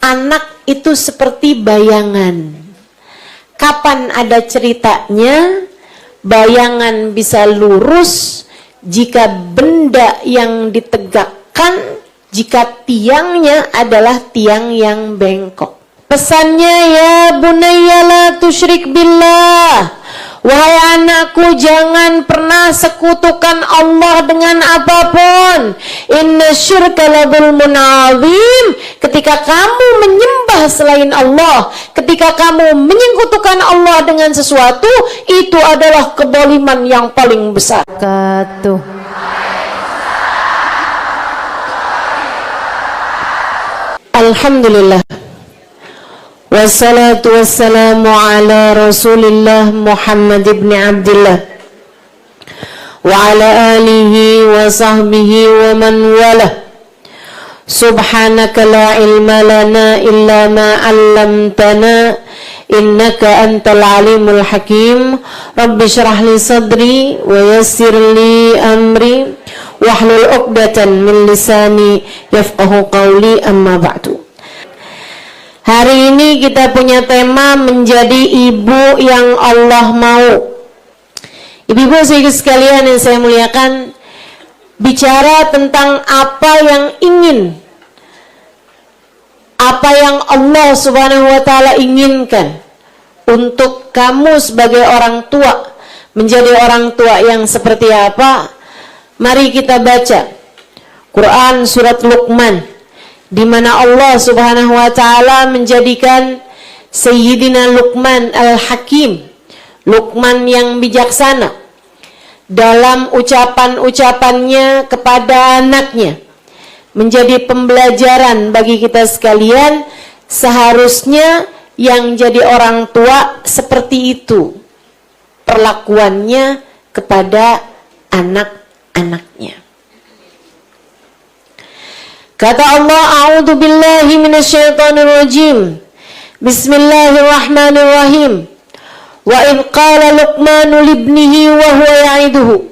Anak itu seperti bayangan. Kapan ada ceritanya, bayangan bisa lurus jika benda yang ditegakkan, jika tiangnya adalah tiang yang bengkok. Pesannya, ya bunayya la tusyrik billah. Wahai anakku, jangan pernah sekutukan Allah dengan apapun. Inna syirka la dzulmun adzim. Ketika kamu menyembah selain Allah, ketika kamu menyekutukan Allah dengan sesuatu, itu adalah kedzaliman yang paling besar. Alhamdulillah. Wassalatu wassalamu ala Rasulillah Muhammad ibn Abdullah wa ala alihi wa sahbihi wa man wala. Subhanaka la ilma lana illa ma 'allamtana innaka antal alimul hakim. Rabbi shrah li sadri wa yassir li amri wahlul 'uqdatan min lisani yafqahu qawli, amma ba'du. Hari ini kita punya tema menjadi ibu yang Allah mau. Ibu-ibu sekalian yang saya muliakan, bicara tentang apa yang Allah Subhanahu wa Ta'ala inginkan untuk kamu sebagai orang tua. Menjadi orang tua yang seperti apa? Mari kita baca Quran surat Luqman, di mana Allah Subhanahu wa Ta'ala menjadikan Sayyidina Luqman Al-Hakim, Luqman yang bijaksana, dalam ucapan-ucapannya kepada anaknya menjadi pembelajaran bagi kita sekalian. Seharusnya yang jadi orang tua seperti itu perlakuannya kepada anak-anaknya. Kata Allah, a'udzu billahi minasyaitonir rajim. Bismillahirrahmanirrahim. Wa idh qala Luqmanu libnihi wa huwa ya'iduhu,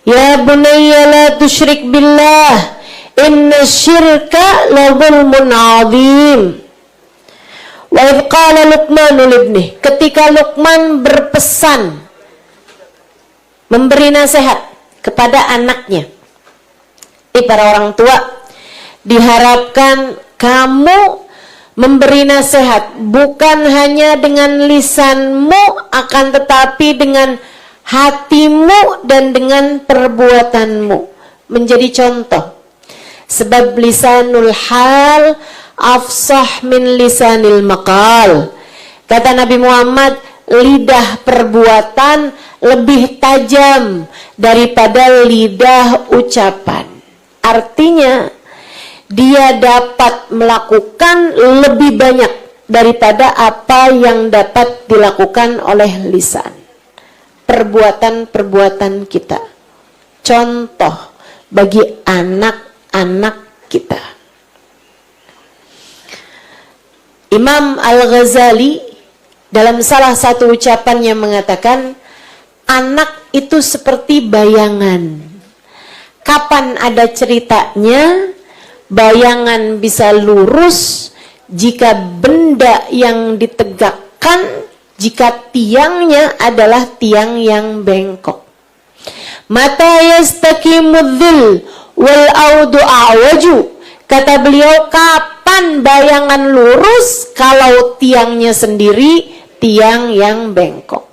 ya bunayya la tusyrik billah, inna syirka la dzulmun 'adzim. Wa idh qala Luqmanu libnihi, ketika Luqman berpesan, memberi nasihat kepada anaknya. Para orang tua, diharapkan kamu memberi nasihat bukan hanya dengan lisanmu, akan tetapi dengan hatimu dan dengan perbuatanmu. Menjadi contoh. Sebab lisanul hal afsah min lisanil maqal. Kata Nabi Muhammad, lidah perbuatan lebih tajam daripada lidah ucapan. Artinya, dia dapat melakukan lebih banyak daripada apa yang dapat dilakukan oleh lisan. Perbuatan-perbuatan kita contoh bagi anak-anak kita. Imam Al-Ghazali dalam salah satu ucapannya mengatakan, anak itu seperti bayangan. Kapan ada ceritanya, bayangan bisa lurus jika benda yang ditegakkan, jika tiangnya adalah tiang yang bengkok. Mata yastakimudz dzil wal audu a'waju. Kata beliau, kapan bayangan lurus kalau tiangnya sendiri tiang yang bengkok?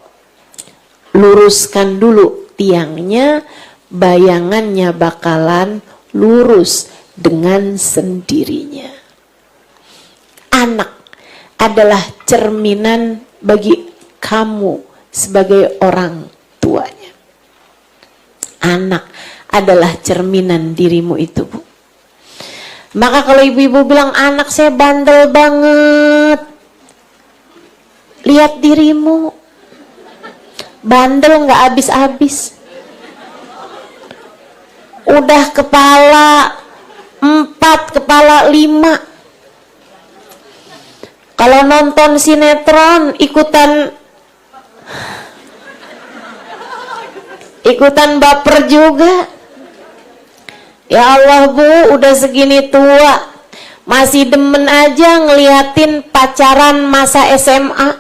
Luruskan dulu tiangnya, bayangannya bakalan lurus dengan sendirinya. Anak adalah cerminan bagi kamu sebagai orang tuanya. Anak adalah cerminan dirimu itu, Bu. Maka kalau ibu-ibu bilang anak saya bandel banget, lihat dirimu. Bandel nggak habis-habis. Udah kepala 4, kepala 5. Kalau nonton sinetron ikutan baper juga. Ya Allah, Bu, udah segini tua Masih demen aja ngeliatin pacaran masa SMA.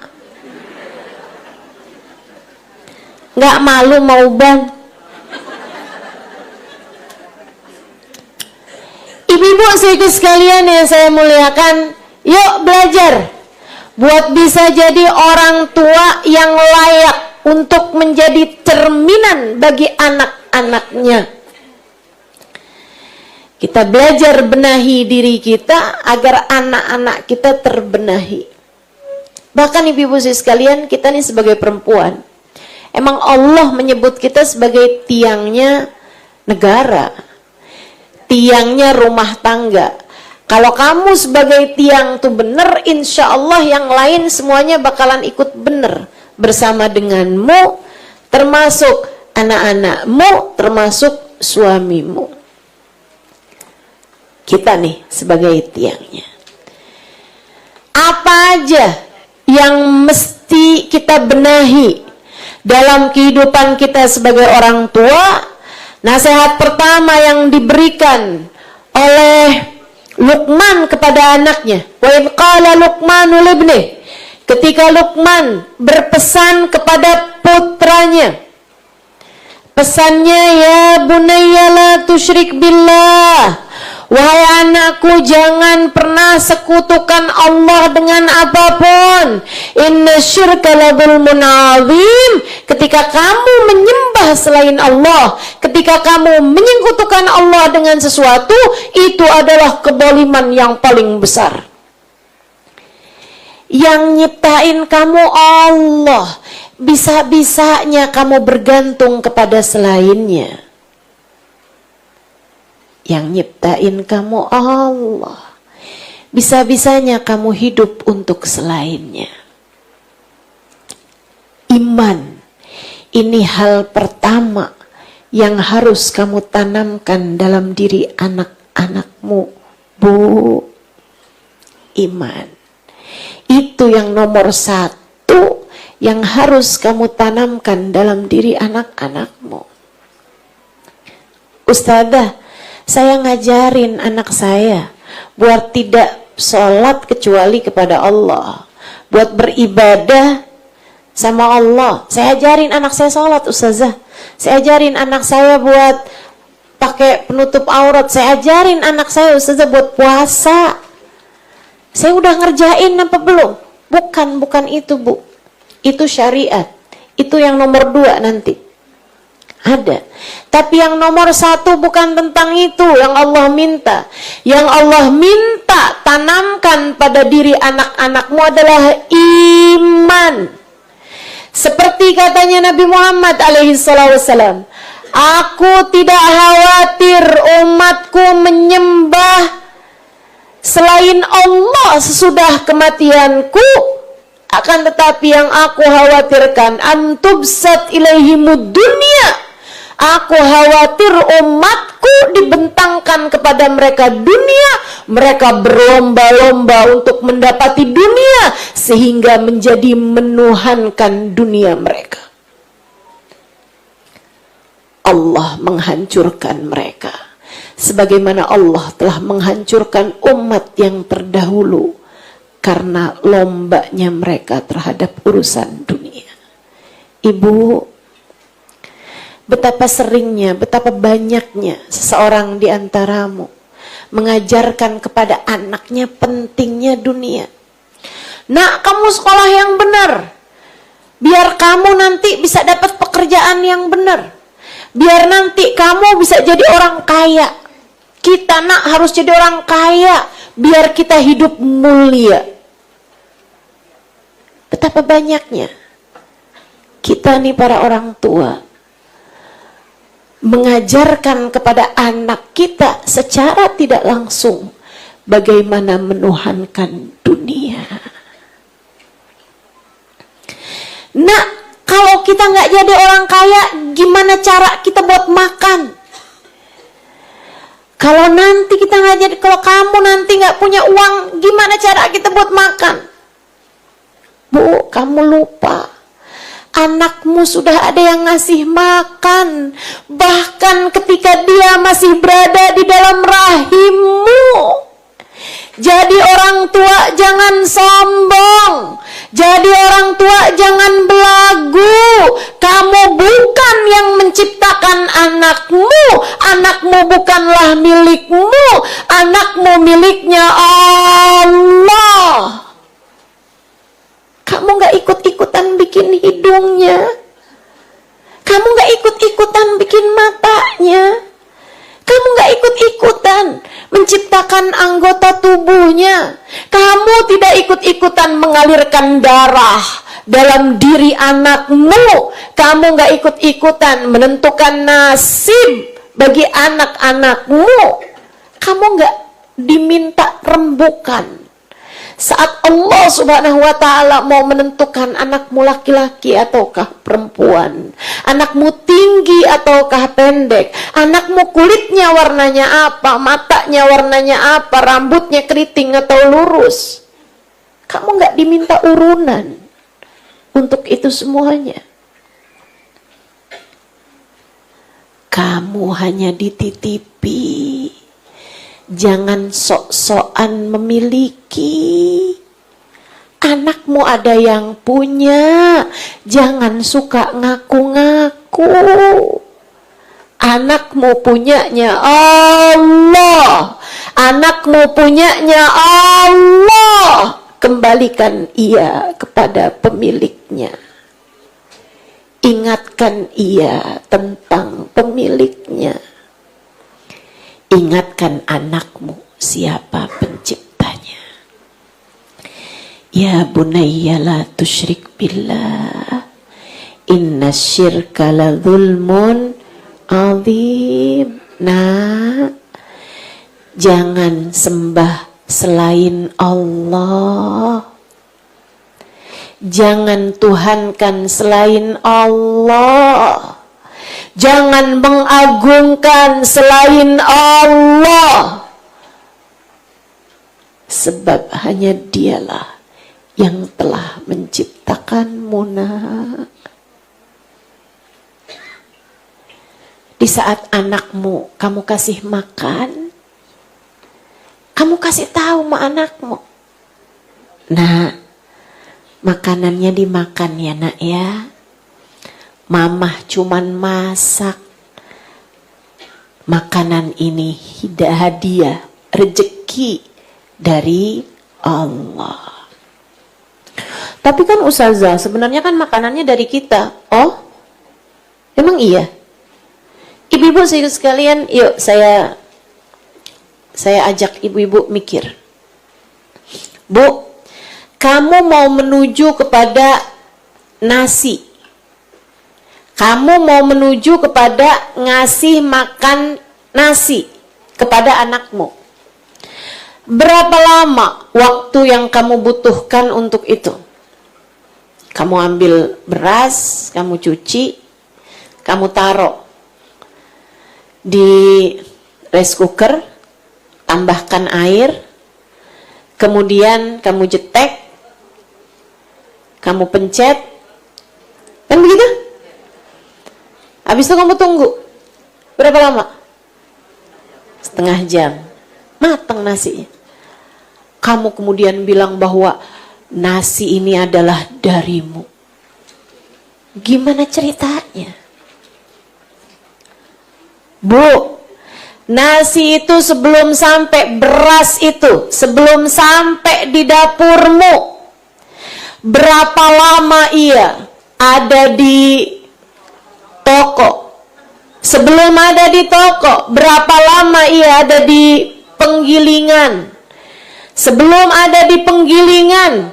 Nggak malu mau bang. Ibu-ibu sekalian yang saya muliakan, yuk belajar buat bisa jadi orang tua yang layak untuk menjadi cerminan bagi anak-anaknya. Kita belajar benahi diri kita agar anak-anak kita terbenahi. Bahkan ibu-ibu sekalian, kita nih sebagai perempuan, emang Allah menyebut kita sebagai tiangnya negara, tiangnya rumah tangga. Kalau kamu sebagai tiang tuh bener, insya Allah yang lain semuanya bakalan ikut bener bersama denganmu, termasuk anak-anakmu, termasuk suamimu. Kita nih sebagai tiangnya. Apa aja yang mesti kita benahi dalam kehidupan kita sebagai orang tua? Nasihat pertama yang diberikan oleh Luqman kepada anaknya, wa idh qala Luqmanu libnih, ketika Luqman berpesan kepada putranya, pesannya, ya bunayya la tusyrik billah, wahai anakku, jangan pernah sekutukan Allah dengan apapun. Inna syirka la dzulmun azim. Ketika kamu menyembah selain Allah, ketika kamu menyekutukan Allah dengan sesuatu, itu adalah kezaliman yang paling besar. Yang nyiptain kamu Allah, bisa-bisanya kamu bergantung kepada selainnya. Yang nyiptain kamu Allah, bisa-bisanya kamu hidup untuk selainnya. Iman, ini hal pertama yang harus kamu tanamkan dalam diri anak-anakmu, Bu. Iman, itu yang nomor satu yang harus kamu tanamkan dalam diri anak-anakmu. Ustadzah, saya ngajarin anak saya buat tidak sholat kecuali kepada Allah, buat beribadah sama Allah. Saya ajarin anak saya sholat, Ustazah. Saya ajarin anak saya buat pakai penutup aurat. Saya ajarin anak saya, Ustazah, buat puasa. Saya udah ngerjain apa belum? Bukan itu, Bu. Itu syariat. Itu yang nomor 2 nanti. Ada. Tapi yang nomor 1 bukan tentang itu yang Allah minta. Yang Allah minta tanamkan pada diri anak-anakmu adalah iman. Seperti katanya Nabi Muhammad alaihissalam, aku tidak khawatir umatku menyembah selain Allah sesudah kematianku, akan tetapi yang aku khawatirkan antubsat ilaihimud dunia. Aku khawatir umatku dibentangkan kepada mereka dunia, mereka berlomba-lomba untuk mendapati dunia sehingga menjadi menuhankan dunia mereka. Allah menghancurkan mereka sebagaimana Allah telah menghancurkan umat yang terdahulu karena lombanya mereka terhadap urusan dunia. Ibu, betapa seringnya, betapa banyaknya seseorang di antaramu mengajarkan kepada anaknya pentingnya dunia. Nak, kamu sekolah yang benar, biar kamu nanti bisa dapat pekerjaan yang benar, biar nanti kamu bisa jadi orang kaya. Kita, nak, harus jadi orang kaya biar kita hidup mulia. Betapa banyaknya kita nih para orang tua mengajarkan kepada anak kita secara tidak langsung bagaimana menuhankan dunia. Nah, kalau kita nggak jadi orang kaya, gimana cara kita buat makan? Kalau nanti kita nggak jadi, kalau kamu nanti nggak punya uang, gimana cara kita buat makan? Bu, kamu lupa. Anakmu sudah ada yang ngasih makan, bahkan ketika dia masih berada di dalam rahimmu. Jadi orang tua jangan sombong. Jadi orang tua jangan belagu. Kamu bukan yang menciptakan anakmu. Anakmu bukanlah milikmu. Anakmu miliknya Allah. Kamu gak ikut-ikutan bikin hidungnya. Kamu gak ikut-ikutan bikin matanya. Kamu gak ikut-ikutan menciptakan anggota tubuhnya. Kamu tidak ikut-ikutan mengalirkan darah dalam diri anakmu. Kamu gak ikut-ikutan menentukan nasib bagi anak-anakmu. Kamu gak diminta rembukan. Saat Allah Subhanahu wa ta'ala mau menentukan anakmu laki-laki ataukah perempuan, anakmu tinggi ataukah pendek, anakmu kulitnya warnanya apa, matanya warnanya apa, rambutnya keriting atau lurus, kamu nggak diminta urunan untuk itu semuanya. Kamu hanya dititipi. Jangan sok-sokan memiliki. Anakmu ada yang punya. Jangan suka ngaku-ngaku. Anakmu punyanya Allah. Anakmu punyanya Allah. Kembalikan ia kepada pemiliknya. Ingatkan ia tentang pemiliknya. Ingatkan anakmu siapa penciptanya. Ya bunayya la tusyrik billah. Inna syirka la zulmun azim. Nah, jangan sembah selain Allah. Jangan tuhankan selain Allah. Jangan mengagungkan selain Allah. Sebab hanya dialah yang telah menciptakanmu. Di saat anakmu kamu kasih makan, kamu kasih tahu sama anakmu, nah, makanannya dimakan ya nak ya. Mamah cuman masak. Makanan ini hadiah, rezeki dari Allah. Tapi kan Ustazah, sebenarnya kan makanannya dari kita. Oh, emang iya? Ibu-ibu sekalian, yuk saya ajak ibu-ibu mikir. Bu, kamu mau menuju kepada nasi. Kamu mau menuju kepada ngasih makan nasi kepada anakmu. Berapa lama waktu yang kamu butuhkan untuk itu? Kamu ambil beras, kamu cuci, kamu taruh di rice cooker, tambahkan air, kemudian kamu jetek, kamu pencet, kan begitu? Habis itu kamu tunggu. Berapa lama? Setengah jam. Matang nasinya. Kamu kemudian bilang bahwa nasi ini adalah darimu. Gimana ceritanya? Bu, nasi itu sebelum sampai beras itu, sebelum sampai di dapurmu, berapa lama ia ada di toko? Sebelum ada di toko, berapa lama ia ada di penggilingan? Sebelum ada di penggilingan,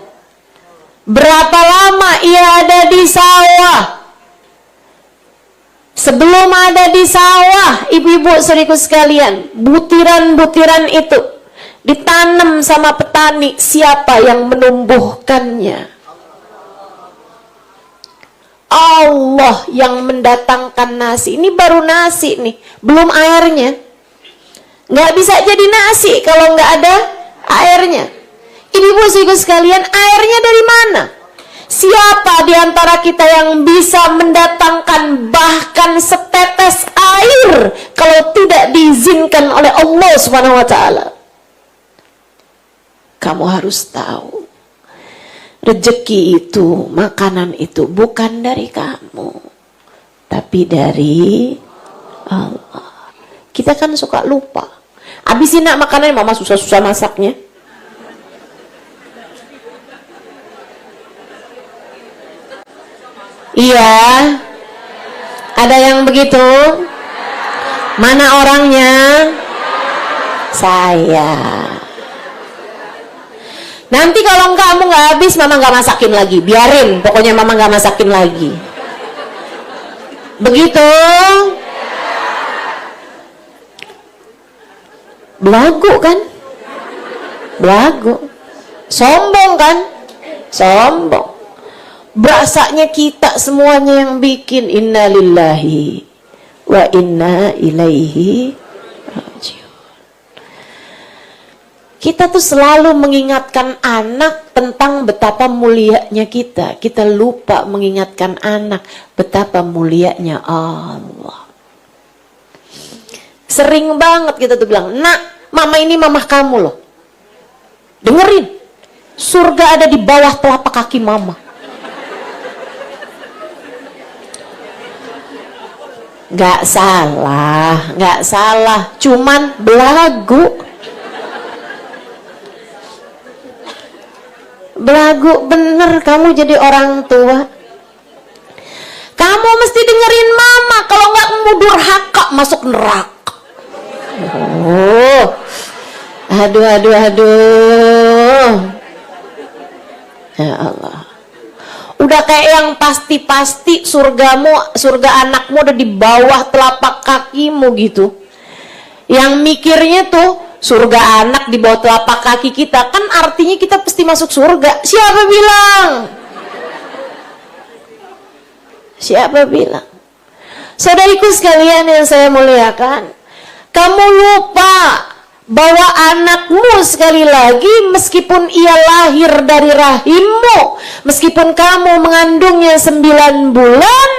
berapa lama ia ada di sawah? Sebelum ada di sawah, ibu-ibu saudariku sekalian, butiran-butiran itu ditanam sama petani. Siapa yang menumbuhkannya? Allah yang mendatangkan nasi. Ini baru nasi nih, belum airnya. Nggak bisa jadi nasi kalau nggak ada airnya. Ibu-ibu sekalian, airnya dari mana? Siapa di antara kita yang bisa mendatangkan bahkan setetes air kalau tidak diizinkan oleh Allah Subhanahu wa ta'ala? Kamu harus tahu, rezeki itu, makanan itu bukan dari kamu, tapi dari Allah. Kita kan suka lupa. Habisin nak makanan, mama susah-susah masaknya. Iya, ada yang begitu? Mana orangnya? Saya. Nanti kalau kamu nggak habis, mama nggak masakin lagi. Biarin, pokoknya mama nggak masakin lagi. Begitu? Belagu kan? Belagu. Sombong kan? Sombong. Berasanya kita semuanya yang bikin. Inna lillahi wa inna ilaihi rajiun. Kita tuh selalu mengingatkan anak tentang betapa mulianya kita. Kita lupa mengingatkan anak betapa mulianya Allah. Sering banget kita tuh bilang, nak, mama ini mamah kamu loh. Dengerin, surga ada di bawah telapak kaki mama. Gak salah, gak salah, cuman belagu. Belagu bener kamu jadi orang tua. Kamu mesti dengerin mama, kalau nggak kamu durhaka masuk neraka. Oh, aduh. Ya Allah. Udah kayak yang pasti-pasti surgamu, surga anakmu udah di bawah telapak kakimu gitu. Yang mikirnya tuh surga anak di bawah telapak kaki kita, kan artinya kita pasti masuk surga. Siapa bilang? Siapa bilang? Saudariku sekalian yang saya muliakan, kamu lupa bahwa anakmu sekali lagi, meskipun ia lahir dari rahimmu, meskipun kamu mengandungnya 9 bulan,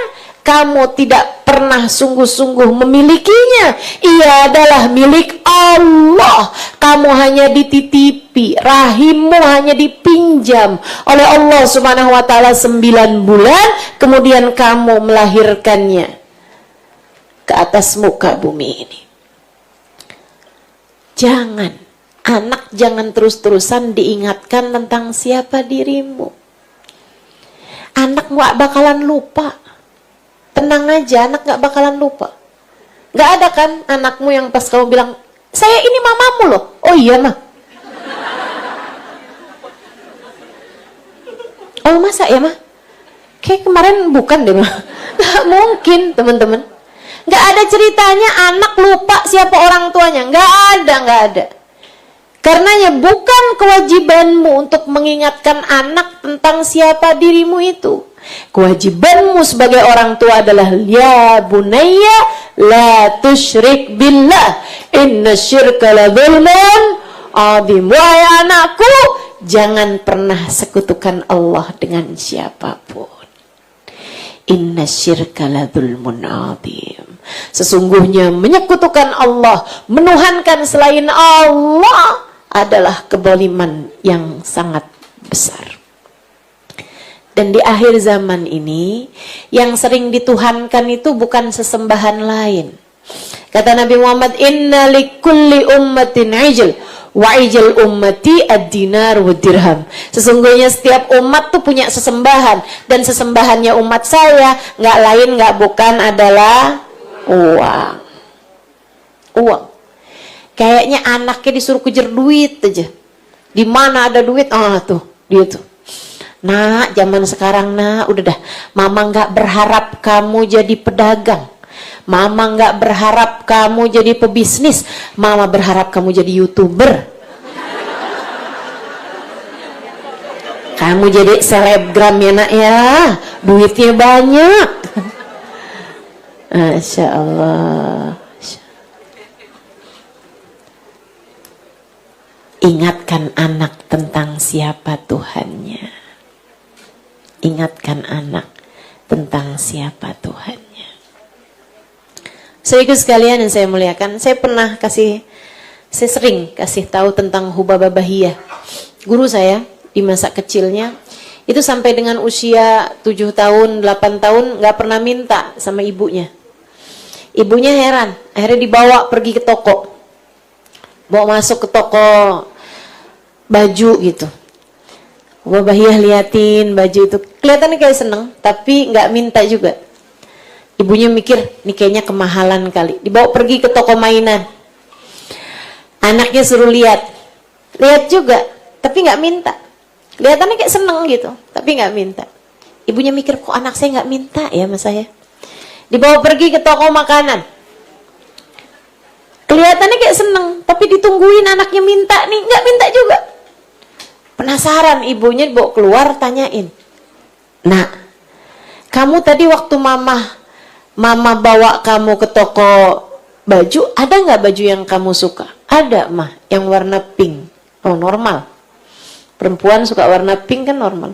kamu tidak pernah sungguh-sungguh memilikinya. Ia adalah milik Allah. Kamu hanya dititipi, rahimmu hanya dipinjam oleh Allah Subhanahu wa taala 9 bulan, kemudian kamu melahirkannya ke atas muka bumi ini. Jangan terus-terusan diingatkan tentang siapa dirimu. Anak gak bakalan lupa. Tenang aja, anak gak bakalan lupa. Gak ada kan anakmu yang pas kamu bilang, saya ini mamamu loh. Oh iya mah. Oh masa ya mah? Kayak kemarin bukan deh mah. Gak mungkin teman-teman. Gak ada ceritanya anak lupa siapa orang tuanya. Gak ada. Karenanya bukan kewajibanmu untuk mengingatkan anak tentang siapa dirimu itu. Kewajibanmu sebagai orang tua adalah ya bunayya la tusyrik billah inna syirka la dzulmun adzim. Wahai anakku, jangan pernah sekutukan Allah dengan siapapun. Inna syirka la dzulmun adzim. Sesungguhnya menyekutukan Allah, menuhankan selain Allah adalah kezaliman yang sangat besar. Dan di akhir zaman ini, yang sering dituhankan itu bukan sesembahan lain. Kata Nabi Muhammad, inna likulli ummatin ijl, wa ijl ummati ad-dinar wa dirham. Sesungguhnya setiap umat tuh punya sesembahan, dan sesembahannya umat saya nggak lain nggak bukan adalah uang. Uang. Kayaknya anaknya disuruh kejar duit aja. Di mana ada duit, tuh dia tuh. Nak, zaman sekarang nak, udah dah. Mama nggak berharap kamu jadi pedagang. Mama nggak berharap kamu jadi pebisnis. Mama berharap kamu jadi YouTuber. Kamu jadi selebgram ya nak ya. Duitnya banyak. Masya Allah. Ingatkan anak tentang siapa Tuhannya. Ingatkan anak tentang siapa Tuhannya. Saudaraku sekalian yang saya muliakan, saya sering kasih tahu tentang Hubabah Bahiyah. guru saya di masa kecilnya, itu sampai dengan usia 7 tahun, 8 tahun nggak pernah minta sama ibunya. Ibunya heran, akhirnya dibawa pergi ke toko. Bawa masuk ke toko baju gitu. Babahiyah liatin baju itu, kelihatannya kayak seneng, tapi nggak minta juga. Ibunya mikir, ini kayaknya kemahalan kali. Dibawa pergi ke toko mainan. Anaknya suruh lihat juga, tapi nggak minta. Kelihatannya kayak seneng gitu, tapi nggak minta. Ibunya mikir, kok anak saya nggak minta ya sama saya. Dibawa pergi ke toko makanan. Kelihatannya kayak seneng, tapi ditungguin anaknya minta nih, nggak minta juga. Penasaran, ibunya dibawa keluar, tanyain. Nak, kamu tadi waktu mama bawa kamu ke toko baju, ada nggak baju yang kamu suka? Ada, mah, yang warna pink. Oh, normal. Perempuan suka warna pink kan normal.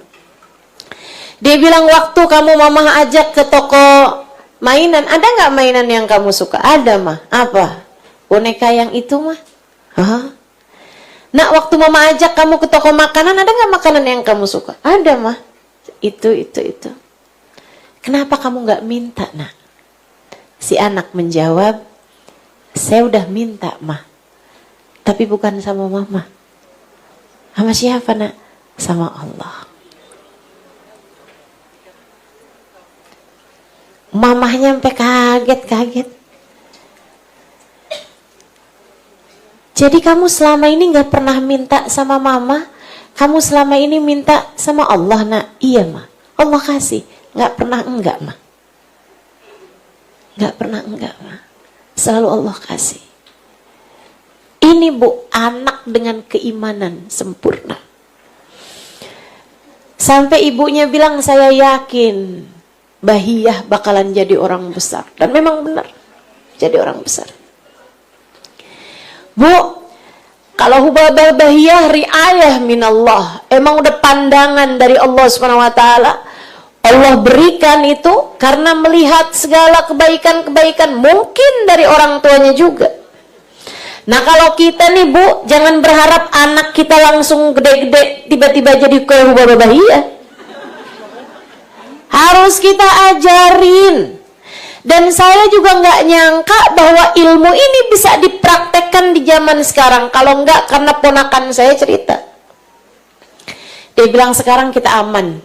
Dia bilang, waktu kamu mama ajak ke toko mainan, ada nggak mainan yang kamu suka? Ada, mah. Apa? Boneka yang itu, mah. Hah? Nak, waktu mama ajak kamu ke toko makanan, ada nggak makanan yang kamu suka? Ada, mah. Itu. Kenapa kamu nggak minta, nak? Si anak menjawab, saya udah minta, mah. Tapi bukan sama mama. Sama siapa, nak? Sama Allah. Mamahnya sampai kaget. Jadi kamu selama ini gak pernah minta sama mama, kamu selama ini minta sama Allah, nak? Iya, mah. Allah kasih. Gak pernah enggak, mah. Gak pernah enggak, mah. Selalu Allah kasih. Ini, Bu, anak dengan keimanan sempurna. Sampai ibunya bilang, saya yakin Bahiyah bakalan jadi orang besar. Dan memang benar, jadi orang besar. Bu, kalau hubabah Bahiyah riayah minallah, emang udah pandangan dari Allah SWT. Allah berikan itu karena melihat segala kebaikan-kebaikan mungkin dari orang tuanya juga. Nah, kalau kita nih, Bu, jangan berharap anak kita langsung gede-gede tiba-tiba jadi kayak hubabah Bahiyah. Harus kita ajarin. Dan saya juga nggak nyangka bahwa ilmu ini bisa dipraktekkan di zaman sekarang. Kalau nggak, karena ponakan saya cerita. Dia bilang, sekarang kita aman.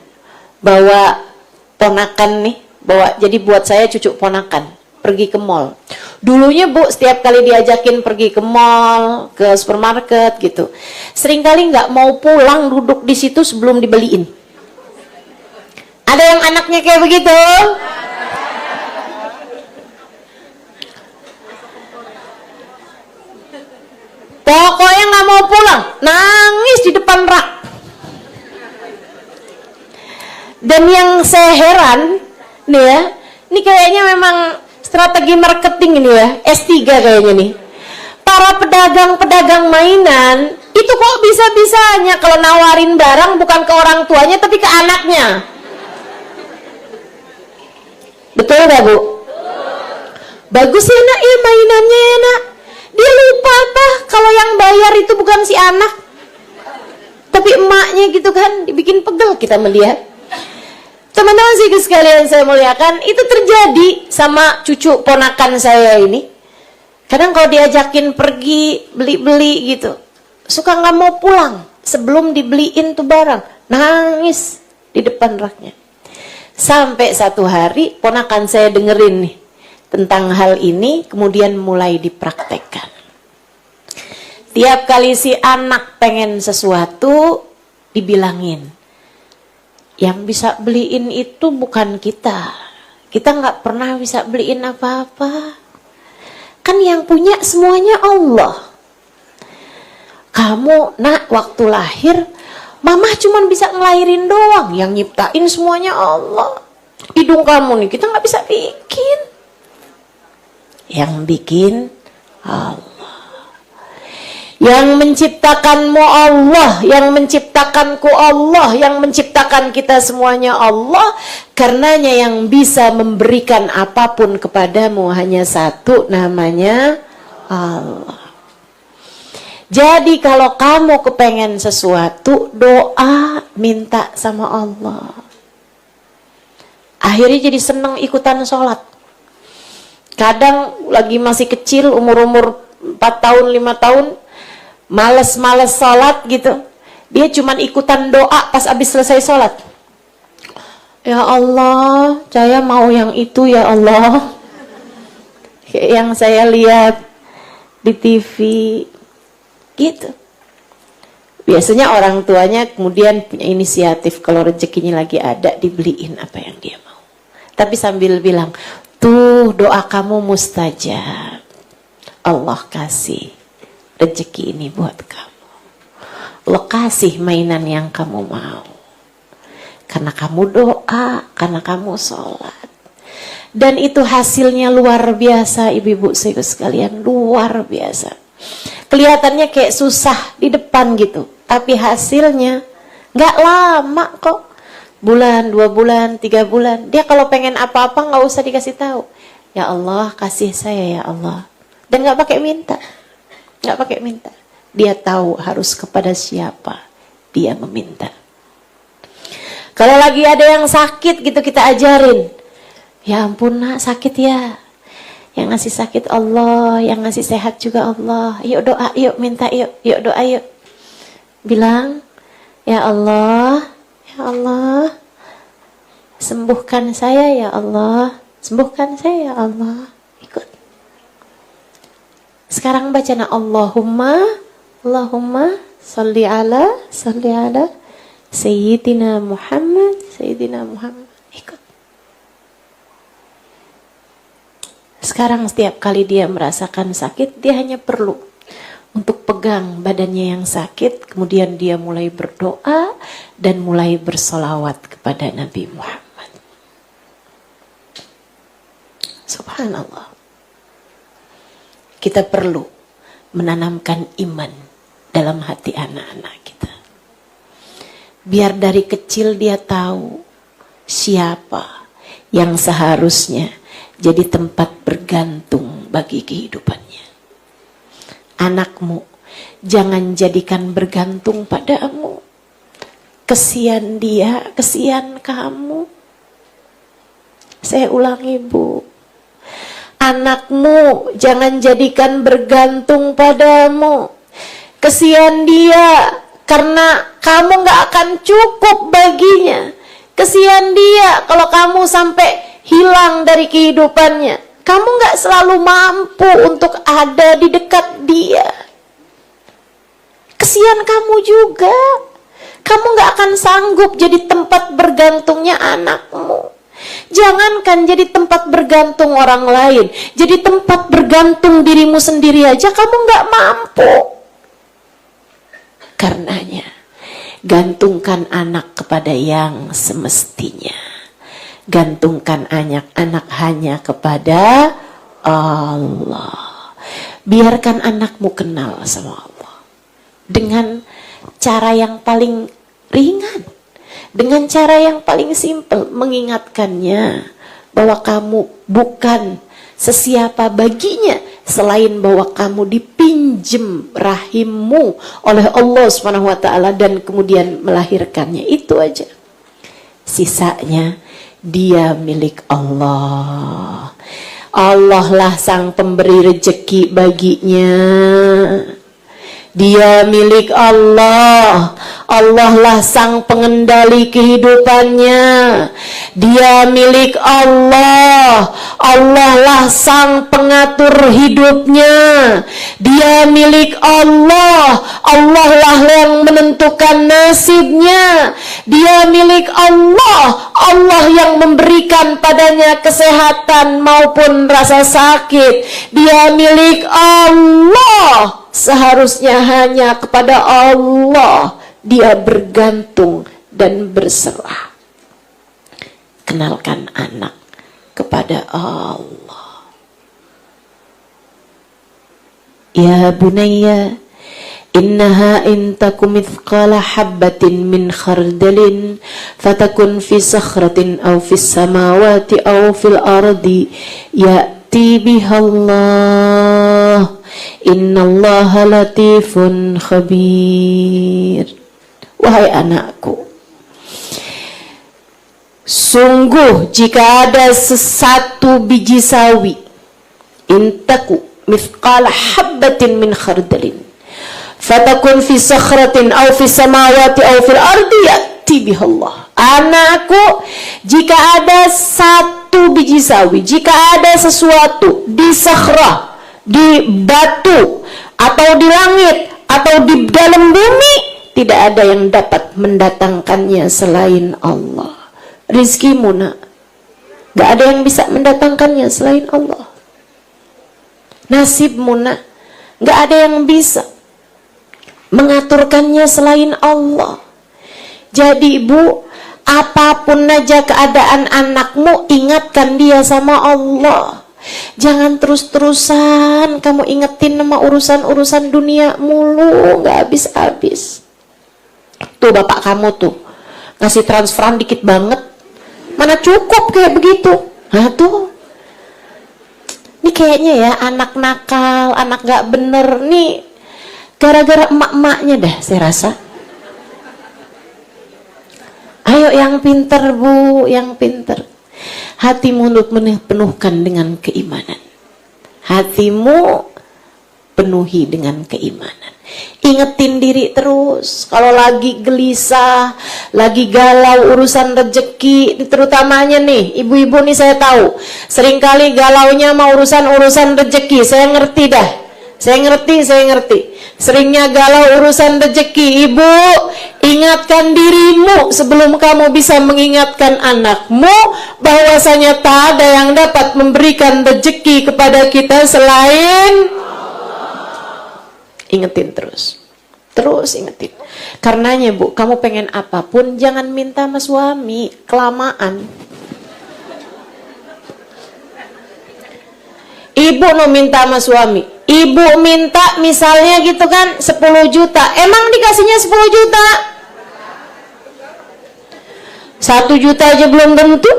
Bawa ponakan nih, jadi buat saya cucu ponakan. Pergi ke mall. Dulunya, Bu, setiap kali diajakin pergi ke mall, ke supermarket gitu, seringkali nggak mau pulang, duduk di situ sebelum dibeliin. Ada yang anaknya kayak begitu? Pokoknya nggak mau pulang, nangis di depan rak. Dan yang saya heran nih ya, ini kayaknya memang strategi marketing ini ya, S3 kayaknya nih. Para pedagang-pedagang mainan itu kok bisa-bisanya kalau nawarin barang bukan ke orang tuanya tapi ke anaknya. Betul gak, Bu? Bagus ya, nak, ya mainannya ya, nak. Dia lupa apa kalau yang bayar itu bukan si anak tapi emaknya gitu kan. Dibikin pegel kita melihat. Teman-teman sih sekalian saya muliakan, itu terjadi sama cucu ponakan saya ini. Kadang kalau diajakin pergi beli-beli gitu, suka nggak mau pulang sebelum dibeliin tuh barang, nangis di depan raknya. Sampai satu hari ponakan saya dengerin nih tentang hal ini, kemudian mulai dipraktekkan. Tiap kali si anak pengen sesuatu, dibilangin, yang bisa beliin itu bukan kita. Kita nggak pernah bisa beliin apa-apa. Kan yang punya semuanya Allah. Kamu, nak, waktu lahir, mama cuma bisa ngelahirin doang. Yang nyiptain semuanya Allah. Hidung kamu nih, kita nggak bisa bikin. Yang bikin Allah. Yang menciptakanmu Allah, yang menciptakanku Allah, yang menciptakan kita semuanya Allah. Karenanya yang bisa memberikan apapun kepadamu hanya satu, namanya Allah. Jadi kalau kamu kepengen sesuatu, doa, minta sama Allah. Akhirnya jadi seneng ikutan sholat. Kadang lagi masih kecil, umur-umur 4 tahun, 5 tahun, males-males sholat gitu. Dia cuman ikutan doa pas habis selesai sholat. Ya Allah, saya mau yang itu ya Allah. Kayak yang saya lihat di TV. Gitu. Biasanya orang tuanya kemudian punya inisiatif kalau rezekinya lagi ada dibeliin apa yang dia mau. Tapi sambil bilang, tuh doa kamu mustajab. Allah kasih rezeki ini buat kamu. Allah kasih mainan yang kamu mau. Karena kamu doa, karena kamu sholat. Dan itu hasilnya luar biasa, ibu-ibu sekalian, luar biasa. Kelihatannya kayak susah di depan gitu, tapi hasilnya nggak lama kok. Bulan, 2 bulan, 3 bulan. Dia kalau pengen apa-apa nggak usah dikasih tahu. Ya Allah, kasih saya ya Allah. Dan nggak pakai minta, nggak pakai minta. Dia tahu harus kepada siapa dia meminta. Kalau lagi ada yang sakit gitu kita ajarin. Ya ampun nak, sakit ya. Yang ngasih sakit Allah, yang ngasih sehat juga Allah. Yuk doa, yuk minta, yuk doa, yuk. Bilang, ya Allah, sembuhkan saya ya Allah, sembuhkan saya ya Allah. Ikut. Sekarang baca Allahumma salli ala Sayyidina Muhammad. Ikut. Sekarang setiap kali dia merasakan sakit, dia hanya perlu untuk pegang badannya yang sakit, kemudian dia mulai berdoa dan mulai bersolawat kepada Nabi Muhammad. Subhanallah. Kita perlu menanamkan iman dalam hati anak-anak kita. Biar dari kecil dia tahu siapa yang seharusnya jadi tempat bergantung bagi kehidupannya. Anakmu jangan jadikan bergantung padamu. Kesian dia, kesian kamu. Saya ulangi Bu. Anakmu jangan jadikan bergantung padamu. Kesian dia karena kamu gak akan cukup baginya. Kesian dia kalau kamu sampai hilang dari kehidupannya. Kamu gak selalu mampu untuk ada di dekat dia. Kesian kamu juga. Kamu gak akan sanggup jadi tempat bergantungnya anakmu. Jangankan jadi tempat bergantung orang lain, jadi tempat bergantung dirimu sendiri aja kamu gak mampu. Karenanya, gantungkan anak kepada yang semestinya. Gantungkan anak hanya kepada Allah. Biarkan anakmu kenal sama Allah dengan cara yang paling ringan, dengan cara yang paling simpel, mengingatkannya bahwa kamu bukan sesiapa baginya selain bahwa kamu dipinjem rahimmu oleh Allah SWT dan kemudian melahirkannya. Itu aja. Sisanya dia milik Allah. Allah lah sang pemberi rezeki baginya. Dia milik Allah. Allah lah sang pengendali kehidupannya. Dia milik Allah. Allah lah sang pengatur hidupnya. Dia milik Allah. Allah lah yang menentukan nasibnya. Dia milik Allah. Allah yang memberikan padanya kesehatan maupun rasa sakit. Dia milik Allah. Seharusnya hanya kepada Allah dia bergantung dan berserah. Kenalkan anak kepada Allah. Ya bunayya, innaha in takum mithqala habbatin min khardalin fatakun fi sakhratin aw fis samawati aw fil ardi ya'ti biha Allah Allah, innallaha latifun khabir. Wahai anakku, sungguh jika ada sesatu biji sawi, intaku mithqala habbatin min khardalin, fatakun fi sakhratin aw fi samawati aw fil ardi ya'ti bihallah. Anakku, jika ada satu biji sawi, jika ada sesuatu di sakhrah, di batu, atau di langit, atau di dalam bumi, tidak ada yang dapat mendatangkannya selain Allah. Rizkimu nak, gak ada yang bisa mendatangkannya selain Allah. Nasibmu nak, gak ada yang bisa mengaturkannya selain Allah. Jadi ibu, apapun aja keadaan anakmu, ingatkan dia sama Allah. Jangan terus-terusan kamu ingetin sama urusan-urusan dunia mulu, gak habis-habis. Tuh bapak kamu tuh ngasih transferan dikit banget, mana cukup kayak begitu. Nah tuh, ini kayaknya ya anak nakal, anak gak bener nih, gara-gara emak-emaknya dah saya rasa. Ayo yang pinter bu, yang pinter. Hatimu untuk penuhkan dengan keimanan. Hatimu penuhi dengan keimanan. Ingetin diri terus. Kalau lagi gelisah, lagi galau urusan rezeki, terutamanya nih, ibu-ibu nih saya tahu, seringkali galaunya mau urusan rezeki. Saya ngerti dah. Saya ngerti. Seringnya galau urusan rezeki. Ibu, ingatkan dirimu sebelum kamu bisa mengingatkan anakmu bahwasanya tak ada yang dapat memberikan rezeki kepada kita selain. Ingetin terus ingetin. Karenanya bu, kamu pengen apapun jangan minta sama suami, kelamaan. Ibu mau minta sama suami, ibu minta misalnya gitu kan 10 juta, emang dikasihnya 10 juta? 1 juta aja belum tentu.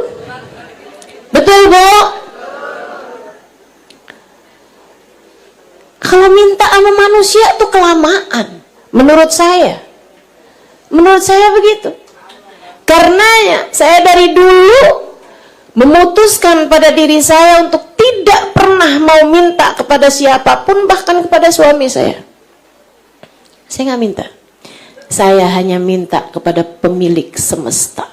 Betul bu? Kalau minta sama manusia tuh kelamaan, menurut saya begitu. Karenanya saya dari dulu memutuskan pada diri saya untuk tidak pernah mau minta kepada siapapun, bahkan kepada suami saya. Saya nggak minta. Saya hanya minta kepada pemilik semesta.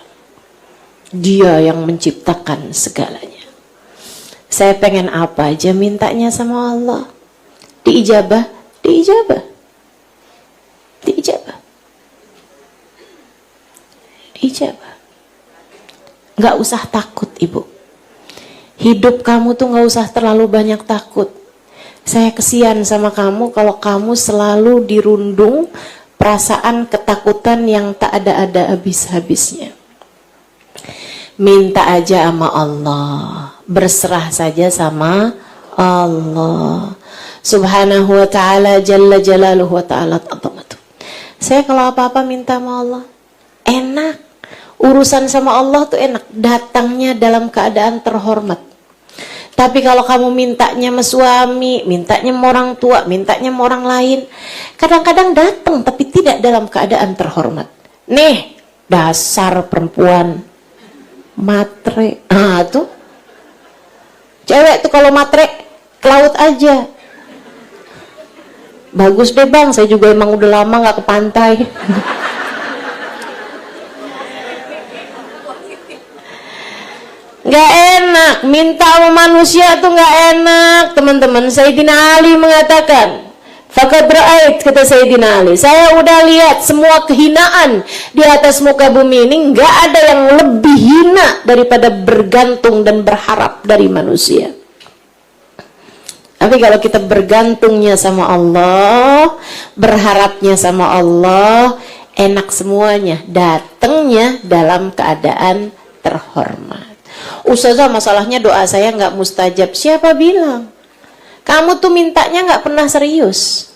Dia yang menciptakan segalanya. Saya pengen apa aja mintanya sama Allah. Diijabah. Gak usah takut ibu. Hidup kamu tuh gak usah terlalu banyak takut. Saya kesian sama kamu kalau kamu selalu dirundung perasaan ketakutan yang tak ada habis-habisnya. Minta aja sama Allah, berserah saja sama Allah Subhanahu wa ta'ala, jalla jalaluhu wa ta'ala ta'zamatu. Saya kalau apa-apa minta sama Allah, enak. Urusan sama Allah tuh enak, datangnya dalam keadaan terhormat. Tapi kalau kamu mintanya sama suami, mintanya sama orang tua, mintanya sama orang lain, kadang-kadang datang tapi tidak dalam keadaan terhormat. Nih, dasar perempuan matre. Ah tuh, cewek tuh kalau matre ke laut aja. Bagus deh bang, saya juga emang udah lama gak ke pantai. Gak enak, minta sama manusia tuh gak enak teman-teman. Sayyidina Ali mengatakan, faqad ra'ait, kata Sayyidina Ali, saya udah lihat semua kehinaan di atas muka bumi ini, gak ada yang lebih hina daripada bergantung dan berharap dari manusia. Tapi kalau kita bergantungnya sama Allah, berharapnya sama Allah, enak semuanya, datangnya dalam keadaan terhormat. Ustazah, masalahnya doa saya nggak mustajab. Siapa bilang? Kamu tuh mintanya nggak pernah serius.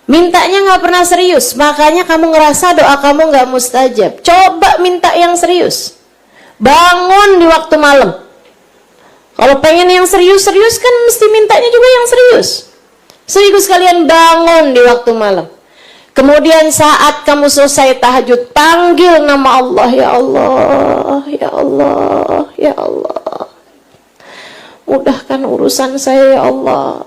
Mintanya nggak pernah serius, makanya kamu ngerasa doa kamu nggak mustajab. Coba minta yang serius. Bangun di waktu malam. Kalau pengen yang serius-serius kan mesti mintanya juga yang serius. Seribu sekalian, bangun di waktu malam. Kemudian saat kamu selesai tahajud, panggil nama Allah. Ya Allah, ya Allah, ya Allah, mudahkan urusan saya ya Allah.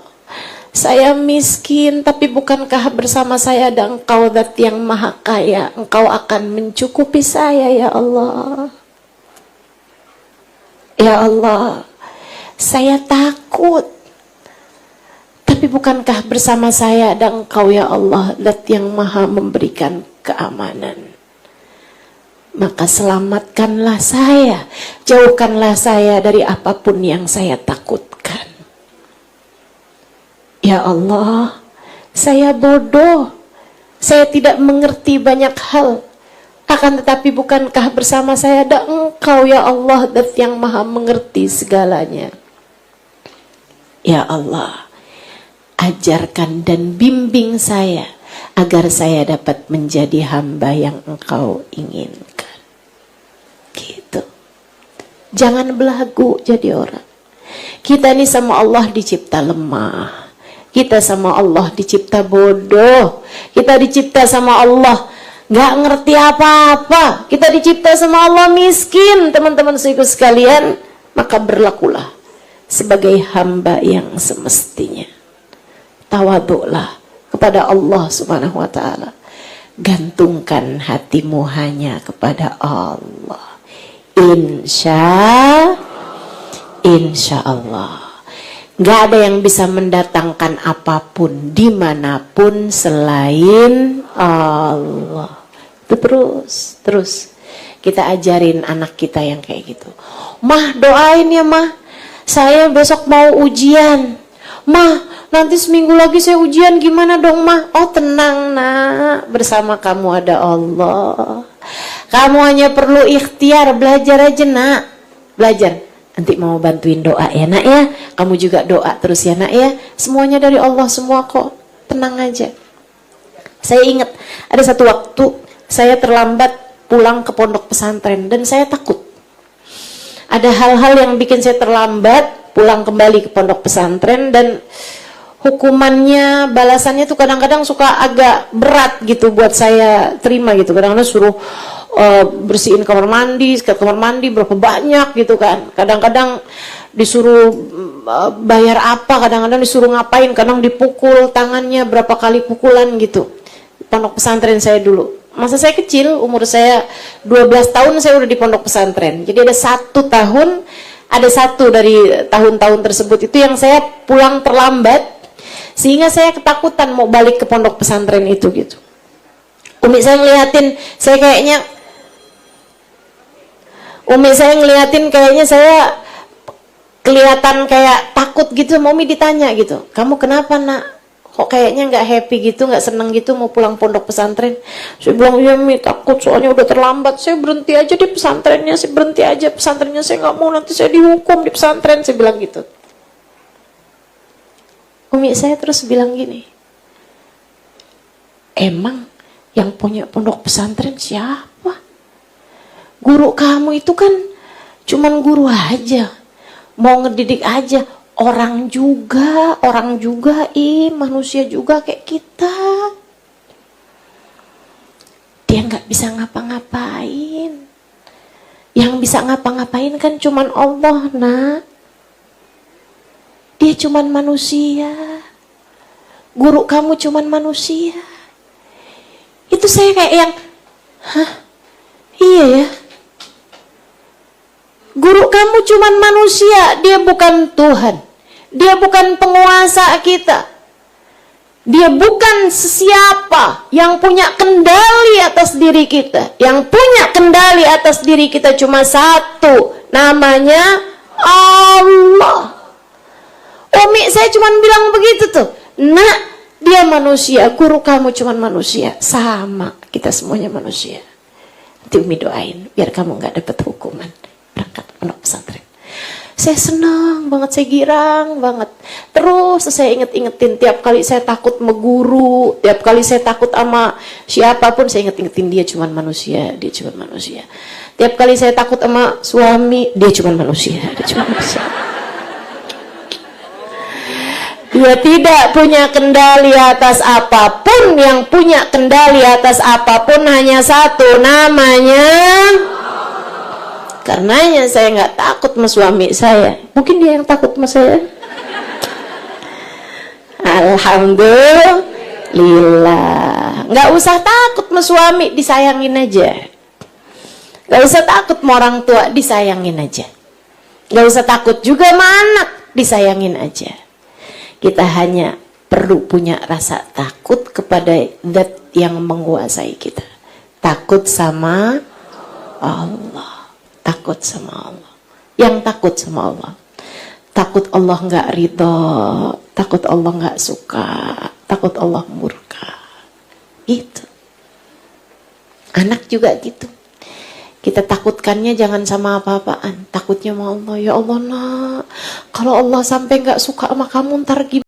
Saya miskin, tapi bukankah bersama saya ada Engkau Zat yang Maha Kaya? Engkau akan mencukupi saya ya Allah. Ya Allah, saya takut, tapi bukankah bersama saya ada Engkau ya Allah, Zat yang Maha memberikan keamanan. Maka selamatkanlah saya, jauhkanlah saya dari apapun yang saya takutkan. Ya Allah, saya bodoh, saya tidak mengerti banyak hal. Akan tetapi bukankah bersama saya ada Engkau ya Allah, Zat yang Maha mengerti segalanya. Ya Allah, ajarkan dan bimbing saya agar saya dapat menjadi hamba yang Engkau inginkan. Gitu. Jangan belagu jadi orang. Kita ini sama Allah dicipta lemah. Kita sama Allah dicipta bodoh. Kita dicipta sama Allah gak ngerti apa-apa. Kita dicipta sama Allah miskin, teman-teman saudaraku sekalian. Maka berlakulah sebagai hamba yang semestinya. Tawaduklah kepada Allah Subhanahu wa ta'ala. Gantungkan hatimu hanya kepada Allah. Insya Allah. Gak ada yang bisa mendatangkan apapun dimanapun selain Allah. Itu terus kita ajarin anak kita yang kayak gitu. Mah, doain ya mah, saya besok mau ujian. Mah, nanti seminggu lagi saya ujian, gimana dong mah? Oh tenang nak, bersama kamu ada Allah. Kamu hanya perlu ikhtiar, belajar aja nak. Belajar. Nanti mau bantuin doa ya nak ya. Kamu juga doa terus ya nak ya. Semuanya dari Allah semua kok. Tenang aja. Saya ingat ada satu waktu saya terlambat pulang ke pondok pesantren dan saya takut. Ada hal-hal yang bikin saya terlambat pulang kembali ke pondok pesantren dan hukumannya, balasannya tuh kadang-kadang suka agak berat gitu buat saya terima gitu. Kadang-kadang suruh bersihin kamar mandi, sikat kamar mandi berapa banyak gitu kan. Kadang-kadang disuruh bayar apa, kadang-kadang disuruh ngapain, kadang dipukul tangannya berapa kali pukulan gitu. Pondok pesantren saya dulu. Masa saya kecil, umur saya 12 tahun saya udah di pondok pesantren. Jadi ada satu dari tahun-tahun tersebut itu yang saya pulang terlambat sehingga saya ketakutan mau balik ke pondok pesantren itu gitu. Umi saya ngeliatin kayaknya saya kelihatan kayak takut gitu. Umi ditanya gitu, kamu kenapa nak? Kok kayaknya nggak happy gitu, nggak seneng gitu mau pulang pondok pesantren? Saya bilang, ya Mi takut soalnya udah terlambat. Saya berhenti aja di pesantrennya, saya nggak mau nanti saya dihukum di pesantren. Saya bilang gitu. Umi saya terus bilang gini, emang yang punya pondok pesantren siapa? Guru kamu itu kan cuman guru aja, mau ngedidik aja. Orang juga, manusia juga kayak kita. Dia nggak bisa ngapa-ngapain. Yang bisa ngapa-ngapain kan cuman Allah nak. Dia cuman manusia. Guru kamu cuman manusia. Itu saya kayak yang, hah? Iya ya. Guru kamu cuman manusia, dia bukan Tuhan. Dia bukan penguasa kita. Dia bukan sesiapa yang punya kendali atas diri kita. Yang punya kendali atas diri kita cuma satu, namanya Allah. Umi saya cuman bilang begitu tuh. Nak, dia manusia, guru kamu cuman manusia. Sama, kita semuanya manusia. Nanti Umi doain biar kamu gak dapat hukuman berangkat pondok pesantren. Saya senang banget, saya girang banget. Terus saya inget-ingetin tiap kali saya takut sama guru, tiap kali saya takut sama siapapun, saya inget-ingetin dia cuman manusia, dia cuman manusia. Tiap kali saya takut sama suami, dia cuman manusia, dia cuman manusia. Dia tidak punya kendali atas apapun. Yang punya kendali atas apapun hanya satu, namanya. Karenanya saya nggak takut sama suami saya. Mungkin dia yang takut sama saya. Alhamdulillah. Nggak usah takut sama suami, disayangin aja. Nggak usah takut sama orang tua, disayangin aja. Nggak usah takut juga sama anak, disayangin aja. Kita hanya perlu punya rasa takut kepada zat yang menguasai kita. Takut sama Allah. Takut sama Allah. Yang takut sama Allah. Takut Allah nggak ridho. Takut Allah nggak suka. Takut Allah murka. Gitu. Anak juga gitu. Kita takutkannya jangan sama apa-apaan. Takutnya sama Allah. Ya Allah nak, kalau Allah sampai nggak suka sama kamu ntar gimana?